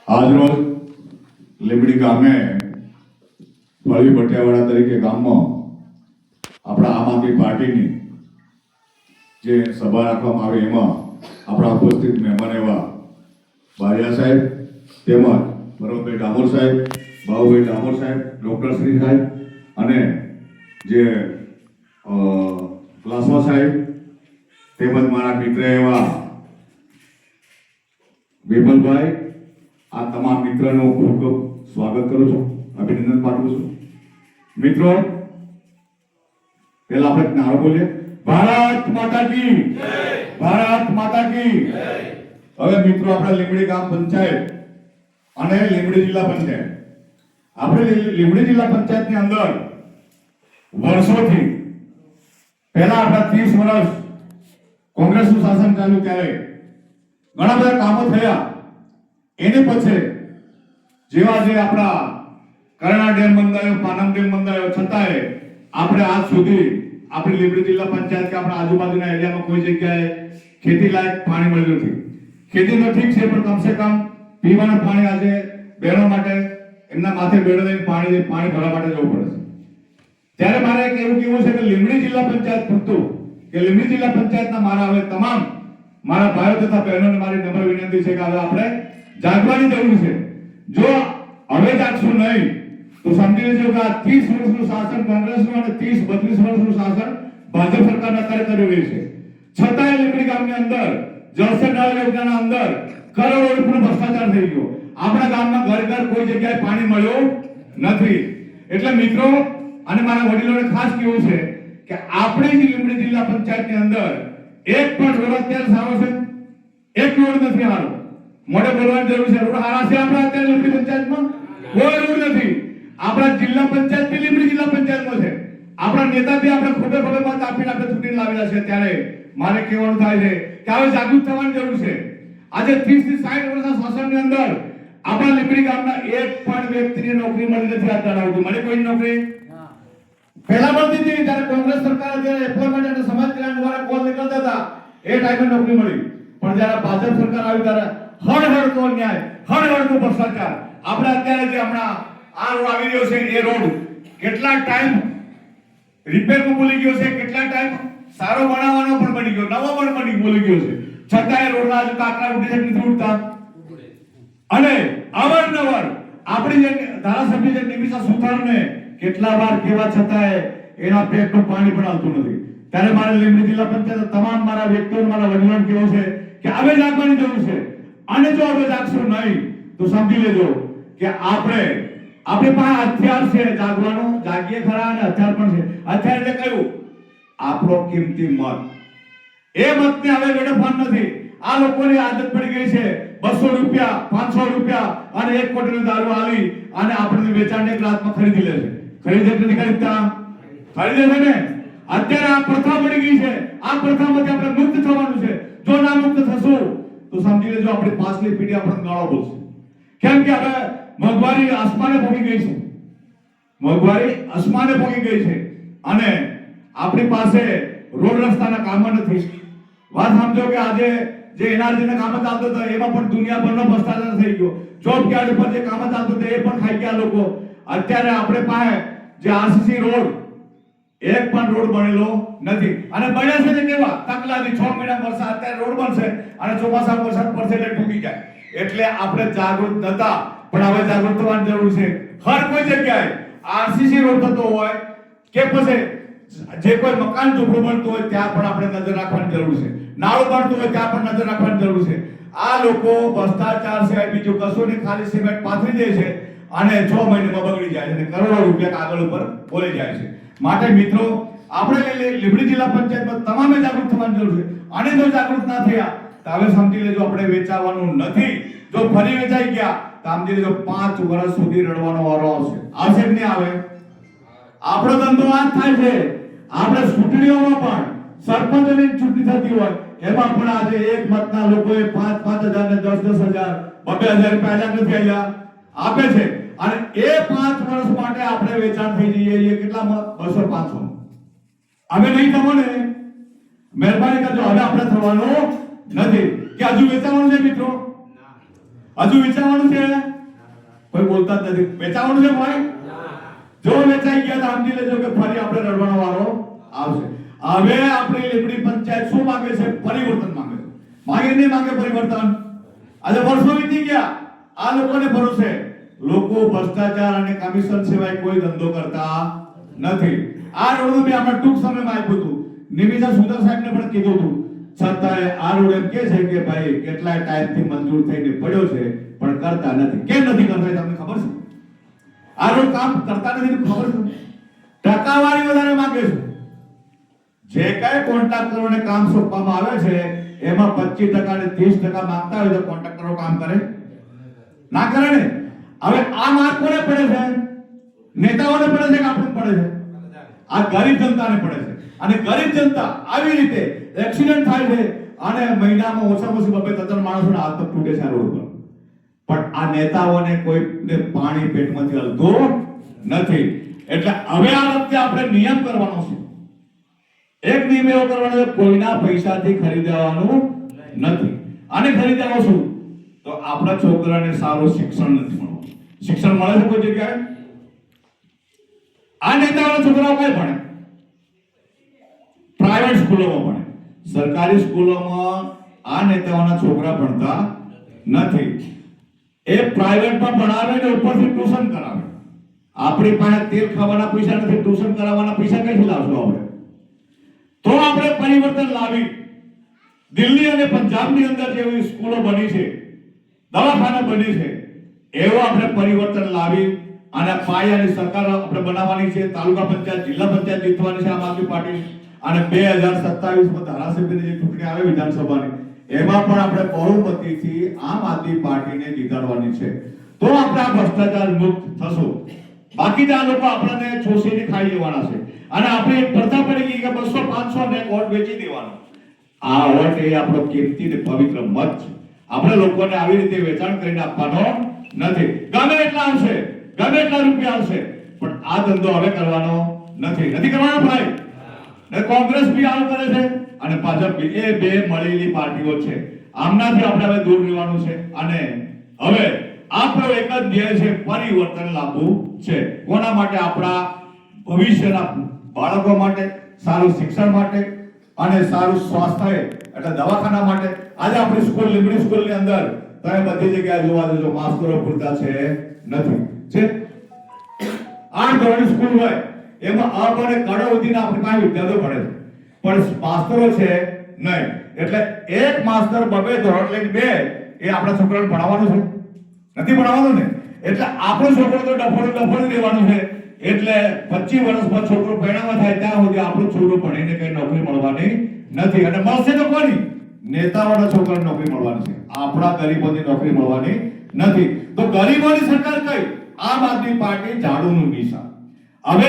આજરોજ લીંબડી ગામે ફળી ભટિયાવાડા તરીકે ગામમાં આપણા આમ આદમી પાર્ટીની જે સભા રાખવામાં આવી એમાં આપણા ઉપસ્થિત મહેમાન એવા બારિયા સાહેબ તેમજ ભરતભાઈ ડામોર સાહેબ, બાબુભાઈ ડામોર સાહેબ, ડૉક્ટર શ્રી સાહેબ અને જે ક્લાસવા સાહેબ તેમજ મારા મિત્ર એવા વિમલભાઈ, આ તમામ મિત્રોનું ખૂબ ખૂબ સ્વાગત કરું છું, અભિનંદન પાઠવું છું. મિત્રો, પહેલા આપણે નારો બોલીએ, ભારત માતા કી જય, ભારત માતા કી જય. હવે મિત્રો, આપણે લીંબડી ગામ પંચાયત અને લીંબડી જિલ્લા પંચાયત, આપણે લીંબડી જિલ્લા પંચાયતની અંદર વર્ષોથી પહેલા આપણા 30 વર્ષ કોંગ્રેસનું શાસન ચાલ્યું ત્યારે ઘણા બધા કામો થયા. એને પછી જેવા જે આપણા કરણા ડેમ બંધાયો, પાનમ ડેમ બંધાયો, છતાંય આપણે આજ સુધી આપણી લીંબડી જિલ્લા પંચાયત કે આપણા આજુબાજુના એરિયામાં કોઈ જગ્યાએ ખેતી લાયક પાણી મળ્યું નથી. ખેતી તો ઠીક છે, પણ કમસે કમ પીવાનું પાણી આજે બહેનો માટે એમના માથે બેડો લઈને પાણી ભરવા માટે જવું પડે છે. ત્યારે મારે એવું કેવું છે કે લીંબડી જિલ્લા પંચાયત પૂરતું કે લીંબડી જિલ્લા પંચાયતના મારા હવે તમામ મારા ભાઈઓ તથા બહેનોને મારી નમ્ર વિનંતી છે કે હવે આપણે જાગવાની જરૂર છે. જો હવે જાગશું નહીં તો સમજી લેજો કે આ 30 વર્ષનું શાસન કોંગ્રેસનું અને 32 વર્ષનું શાસન ભાજપ સરકાર અત્યારે કરી રહી છે. છતાંય લીંબડી ગામની અંદર જળસે નળ યોજનાના અંદર કરોડો રૂપિયાનો ભ્રષ્ટાચાર થઈ ગયો. આપણા ગામમાં ઘર ઘર કોઈ જગ્યાએ પાણી મળ્યું નથી. એટલે મિત્રો અને મારા વડીલોને ખાસ કહેવું છે કે આપણે જે લીંબડી જિલ્લા પંચાયતની અંદર એક પણ રોડ અત્યારે સારો છે, એક રોડ નથી સારો. મોઢે બોલવાની જરૂર છે. રોડ સારા છે આપણા અત્યારે લીંબડી પંચાયતમાં? કોઈ રોડ નથી. આપણા જિલ્લા પંચાયત બી લીંબડી જિલ્લા પંચાયતમાં છે. આપણા નેતા બી આપણે ખોટે ખોટે વાત આપીને આપણે ચૂંટણી લાવેલા છે. ત્યારે મારે કહેવાનું થાય છે કે હવે જાગૃત થવાની જરૂર છે. આજે 30 થી 60 વર્ષના શાસનની અંદર આપણા લીંબડી ગામના એક પણ વ્યક્તિને નોકરી મળી નથી. અત્યારે સુધી મળી કોઈ નોકરી પહેલા મળતી હતી જ્યારે કોંગ્રેસ સરકાર જ્યારે એમ્પ્લોયમેન્ટ અને સમાજ કલ્યાણ દ્વારા કોલ નીકળતા હતા એ ટાઈમે નોકરી મળી. પણ જ્યારે ભાજપ સરકાર આવી ત્યારે હળહળતો અન્યાય, હળહળતો ભ્રષ્ટાચાર. આપણે અત્યારે જે હમણાં આ રોડ આવી રહ્યો છે એ રોડ કેટલા ટાઈમ રિપેરમાં બોલી ગયો છે, કેટલા ટાઈમ સારો બનાવવાનો પણ બની ગયો, નવો પણ બોલી ગયો છે. છતાંય રોડના હજુ કાંકરા ઉઠી છે નથી ઉઠતા. અને અવારનવાર આપણી જે ધારાસભ્ય છે નિમિષા સુથારને કેટલા વાર કહેવા છતાંય એના પેટનું પાણી પણ આવતું નથી. ત્યારે મારે લીંબડી જિલ્લા પંચાયત તમામ મારા વ્યક્તિઓને, મારા વડીલોને કહેવું છે કે હવે જાગવાની જરૂર છે. અને જો હવે જાગશું નહીં તો સમજી લેજો કે આપણી પાસે હથિયાર છે જાગવાનું, જાગીએ ખરા અને હથિયાર પણ છે. હથિયાર એટલે કયું? આપણો કિંમતી મત. એ મતને હવે વેડફવાનું નથી. આ લોકોની આદત પડી ગઈ છે 200 રૂપિયા, 500 રૂપિયા અને 1 કોટીનો દારૂ આલી અને આપણને વેચાણને એક રાતમાં ખરીદી લે છે. ખરીદે કે નહીં ખરીદતા? ખરીદે છે ને. અત્યારે આ પ્રથા પડી ગઈ છે. આ પ્રથામાંથી આપણે મુક્ત થવાનું છે. જો ના મુક્ત થશું તો સમજી લેજો આપણી પાછલી પેઢી આપણને ગાળો બોલશે. કેમ કે હવે મોંઘવારી આસમાને પહોંચી ગઈ છે. મોંઘવારી આસમાને પહોંચી ગઈ છે અને આપણી પાસે રોડ રસ્તાના કામ નથી. વાત સમજો કે આજે જે એનઆરજીના કામ ચાલતો હતા એમાં પણ દુનિયાભરનો ભ્રષ્ટાચાર થઈ ગયો. જોબ કાર્ડ ઉપર જે કામ ચાલતો હતા એ પણ ખાઈ ગયા લોકો. અત્યારે આપણે પાસે જે આરસીસી રોડ એક પણ રોડ બનેલો નથી. અને બન્યા છે કેવા તકલાદી 6 મહિના વરસાદ, અત્યારે રોડ બનશે અને ચોમાસામાં વરસાદ પડશે એટલે તૂટી જાય. એટલે આપણે જાગૃત નતા, પણ હવે જાગૃત થવાની જરૂર છે. હર કોઈ જગ્યાએ આરસીસી રોડ થતો હોય કે પછી જે કોઈ મકાન ઝૂંપડું બનતું હોય ત્યાં પણ આપણે નજર રાખવાની જરૂર છે. નાળું બનતું હોય ત્યાં પણ નજર રાખવાની જરૂર છે. આ લોકો ભ્રષ્ટાચાર સિવાય બીજું કશું નહીં, ખાલી સિમેન્ટ પાથરી દે છે અને 6 મહિનામાં બગડી જાય છે અને કરોડો રૂપિયા કાગળ ઉપર બોલી જાય છે. માટે મિત્રો, આપણે લીંબડી જિલ્લા પંચાયતમાં તમામે જાગૃત થવાની જરૂર છે. અને જો જાગૃત ના થયા તો હવે સમજી લેજો આપણે વેચાવાનું નથી. જો ફરી વેચાઈ ગયા તો સમજી લેજો 5 વર્ષ સુધી રડવાનો વારો આવશે. આવશે કે નહીં આવે? આપણો ધંધો આ જ થાય છે. આપણે ચૂંટણીઓમાં પણ સરપંચની ચૂંટણી થતી હોય એમાં પણ આજે એક મતના લોકોએ 5,000 ને 10,000 2,000 રૂપિયા નથી આલ્યા આપે છે. અને એ 5 વર્ષ માટે આપણે વેચાણ થઈ જઈએ એ કેટલામાં? 200-500. હવે નહીં તમને મહેરબાની કરજો, હવે આપણે થવાનું નથી કે હજુ વેચાવાનું છે મિત્રો. હજુ વેચાવાનું છે? કોઈ બોલતા જ નથી. વેચાવાનું છે ભાઈ? જો વેચાઈ ગયા તો સમજી લેજો કે ફરી આપણે રડવાનો વારો આવશે. હવે આપણી લીંબડી પંચાયત શું માંગે છે? પરિવર્તન માંગે છે. માંગે નહીં માંગે પરિવર્તન? આજે વર્ષો વીતી ગયા, આ લોકોને ભરોસે લોકો ભ્રષ્ટાચાર અને કમિશન સિવાય કોઈ ધંધો કરતા નથી. આ રોડ મેં આપણે ટૂંક સમયમાં આપ્યું હતું. નિમિષા સુધર સાહેબને પણ કીધું હતું, છતાંય આ રોડ એમ કહે છે કે ભાઈ કેટલાય ટાઈમથી મંજૂર થઈને પડ્યો છે પણ કરતા નથી. કેમ નથી કરતા તમને ખબર છે? આ રોડ કામ કરતા નથી ખબર છે? ટકાવારી વધારે માંગે છે. જે કઈ કોન્ટ્રાક્ટરોને કામ સોંપવામાં આવે છે એમાં 25% અને 30% માંગતા હોય તો કોન્ટ્રાક્ટરો કામ કરે? ના કરે ને. હવે આ માર્ક કોને પડે છે? નેતાઓને પડે છે કે આપણને પડે છે? આ ગરીબ જનતાને પડે છે. અને ગરીબ જનતા આવી રીતે એક્સિડન્ટ થાય છે અને મહિનામાં ઓછામાં ઓછું 2-3 માણસોના હાથ પગ તૂટે છે આ રોડ પર. પણ આ નેતાઓને કોઈને પાણી પેટમાંથી હલતું નથી. એટલે હવે આ વખતે આપણે નિયમ કરવાનો છે. એક નિયમ એવો કરવાનો છે, કોઈના પૈસાથી ખરીદવાનું નથી. આને ખરીદવાનું શું? તો આપણા છોકરાને સારું શિક્ષણ નથી મળવાનું. શિક્ષણ મળે છે કોઈ જગ્યાએ? આ નેતાઓના છોકરાઓ કઈ ભણે? પ્રાઇવેટ સ્કૂલોમાં ભણે. સરકારી સ્કૂલોમાં આ નેતાઓના છોકરા ભણતા નથી. એ પ્રાઇવેટમાં ભણાવે ને ઉપરથી ટ્યુશન કરાવે. આપણી પાસે તેલ ખાવાના પૈસા નથી, ટ્યુશન કરાવવાના પૈસા ક્યાંથી લાવશું આપણે? તો આપણે પરિવર્તન લાવી દિલ્હી અને પંજાબની અંદર જેવી સ્કૂલો બની છે, દવાખાના બની છે, એવો આપણે પરિવર્તન લાવી અને પાયાની સરકાર આપણે બનાવવાની છે. તાલુકા પંચાયત, જિલ્લા પંચાયત જીતવાની છે આમ આદમી પાર્ટી. અને 2027માં ધારાસભ્યની જે ચૂંટણી આવે વિધાનસભાની, એમાં પણ આપણે બહુમતીથી આમ આદમી પાર્ટીને જીતાડવાની છે. તો આપણે આ ભ્રષ્ટાચાર મુક્ત થશું. બાકી આ લોકો આપણને છોસીને ખાઈ લેવાના છે. અને આપણે એક પ્રથા પડી ગઈ કે 200-500 ને વોટ વેચી દેવાનો. આ વોટ એ આપણો કિંમતી ને પવિત્ર મત છે. આપણે લોકોને આવી રીતે વેચાણ કરીને આપવાનો નથી. ગમે એટલા આવશે, ગમે એટલા રૂપિયા આવશે, પણ આ ધંધો હવે કરવાનો નથી કરવાનો ભાઈ. ને કોંગ્રેસ બી આવું કરે છે અને ભાજપ બી. એ બે મળેલી પાર્ટીઓ છે. આમનાથી આપણે હવે દૂર રહેવાનું છે. અને હવે આપણો એક જ ધ્યેય છે, પરિવર્તન લાવવું છે. કોના માટે? આપણા ભવિષ્યના બાળકો માટે, સારું શિક્ષણ માટે અને સારું સ્વાસ્થ્ય એટલે દવાખાના માટે. આજે આપણી સ્કૂલ, લીંબડી સ્કૂલની અંદર તમે બધી જગ્યાએ જોવા જજો, માસ્ટરો પૂરતા છે નથી. છે 8 ધોરણની સ્કૂલ હોય એમાં અબ અને કડ સુધીના આપણી પાસે વિદ્યાર્થીઓ ભણે છે, પણ માસ્ટરો છે નહીં. એટલે એક માસ્ટર 2 ધોરણ લઈને 2 એ આપણા છોકરાને ભણાવવાનું છે? નથી ભણાવવાનું ને. એટલે આપણો છોકરો તો ડફોડી દેવાનું છે. એટલે 25 વર્ષમાં છોકરો પરણાવા થાય ત્યાં સુધી આપણો છોકરો ભણીને કઈ નોકરી મળવાની નથી. અને મળશે તો કોની? નેતાઓના છોકરાને નોકરી મળવાની છે. આપણા ગરીબોની નોકરી મળવાની નથી. તો ગરીબોની સરકાર કઈ? આમ આદમી પાર્ટી, ઝાડુનું નિશાન. હવે